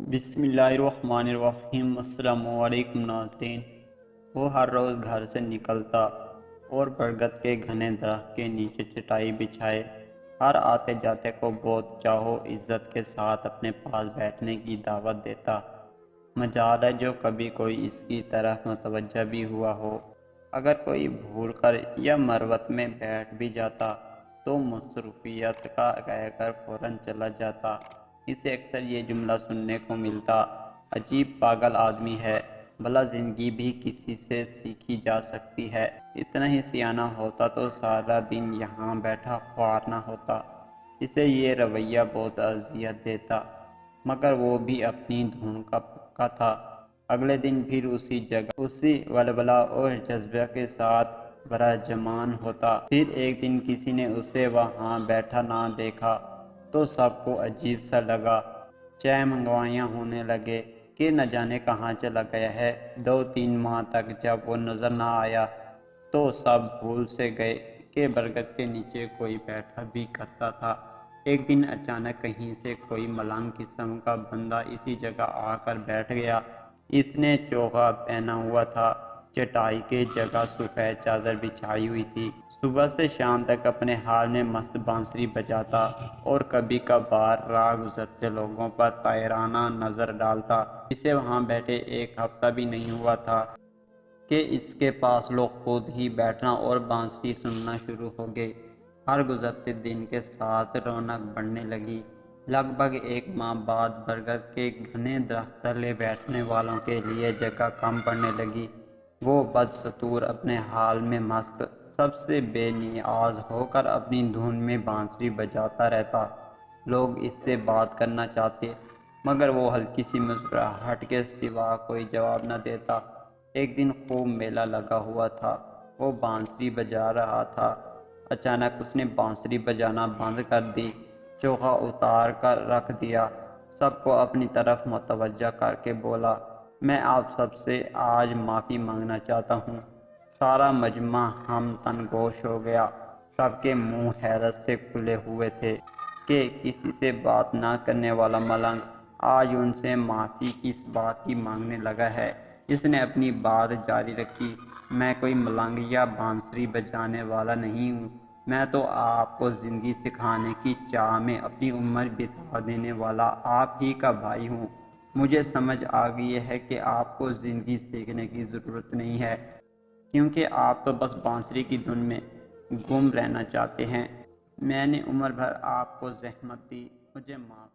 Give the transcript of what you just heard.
بسم اللہ الرحمن الرحیم۔ السلام علیکم ناظرین۔ وہ ہر روز گھر سے نکلتا اور برگد کے گھنے درخت کے نیچے چٹائی بچھائے ہر آتے جاتے کو بہت چاہو عزت کے ساتھ اپنے پاس بیٹھنے کی دعوت دیتا۔ مجال ہے جو کبھی کوئی اس کی طرف متوجہ بھی ہوا ہو۔ اگر کوئی بھول کر یا مروت میں بیٹھ بھی جاتا تو مصروفیت کا کہہ کر فوراً چلا جاتا۔ اسے اکثر یہ جملہ سننے کو ملتا، عجیب پاگل آدمی ہے، بھلا زندگی بھی کسی سے سیکھی جا سکتی ہے۔ اتنا ہی سیانہ ہوتا تو سارا دن یہاں بیٹھا خوار نہ ہوتا۔ اسے یہ رویہ بہت اذیت دیتا، مگر وہ بھی اپنی دھن کا پکا تھا۔ اگلے دن پھر اسی جگہ اسی ولولہ اور جذبہ کے ساتھ براجمان ہوتا۔ پھر ایک دن کسی نے اسے وہاں بیٹھا نہ دیکھا تو سب کو عجیب سا لگا۔ چہ منگوائیاں ہونے لگے کہ نہ جانے کہاں چلا گیا ہے۔ 2-3 ماہ تک جب وہ نظر نہ آیا تو سب بھول سے گئے کہ برگد کے نیچے کوئی بیٹھا بھی کرتا تھا۔ ایک دن اچانک کہیں سے کوئی ملنگ قسم کا بندہ اسی جگہ آ کر بیٹھ گیا۔ اس نے چوغا پہنا ہوا تھا، چٹائی کی جگہ سفید چادر بچھائی ہوئی تھی۔ صبح سے شام تک اپنے حال میں مست بانسری بجاتا اور کبھی کبھار راہ گزرتے لوگوں پر طائرانہ نظر ڈالتا۔ اسے وہاں بیٹھے ایک ہفتہ بھی نہیں ہوا تھا کہ اس کے پاس لوگ خود ہی بیٹھنا اور بانسری سننا شروع ہو گئے۔ ہر گزرتے دن کے ساتھ رونق بڑھنے لگی۔ لگ بھگ 1 ماہ بعد برگد کے گھنے درخت تلے بیٹھنے والوں کے لیے جگہ کم پڑنے لگی۔ وہ بدستور اپنے حال میں مست، سب سے بے نیاز ہو کر اپنی دھن میں بانسری بجاتا رہتا۔ لوگ اس سے بات کرنا چاہتے مگر وہ ہلکی سی مسکراہٹ کے سوا کوئی جواب نہ دیتا۔ ایک دن خوب میلہ لگا ہوا تھا، وہ بانسری بجا رہا تھا۔ اچانک اس نے بانسری بجانا بند کر دی، چوغا اتار کر رکھ دیا، سب کو اپنی طرف متوجہ کر کے بولا، میں آپ سب سے آج معافی مانگنا چاہتا ہوں۔ سارا مجمع ہم تن گوش ہو گیا۔ سب کے منہ حیرت سے کھلے ہوئے تھے کہ کسی سے بات نہ کرنے والا ملنگ آج ان سے معافی کس بات کی مانگنے لگا ہے۔ اس نے اپنی بات جاری رکھی، میں کوئی ملنگ یا بانسری بجانے والا نہیں ہوں، میں تو آپ کو زندگی سکھانے کی چاہ میں اپنی عمر بتا دینے والا آپ ہی کا بھائی ہوں۔ مجھے سمجھ آ گئی ہے کہ آپ کو زندگی سیکھنے کی ضرورت نہیں ہے، کیونکہ آپ تو بس بانسری کی دھن میں گم رہنا چاہتے ہیں۔ میں نے عمر بھر آپ کو زحمت دی، مجھے معاف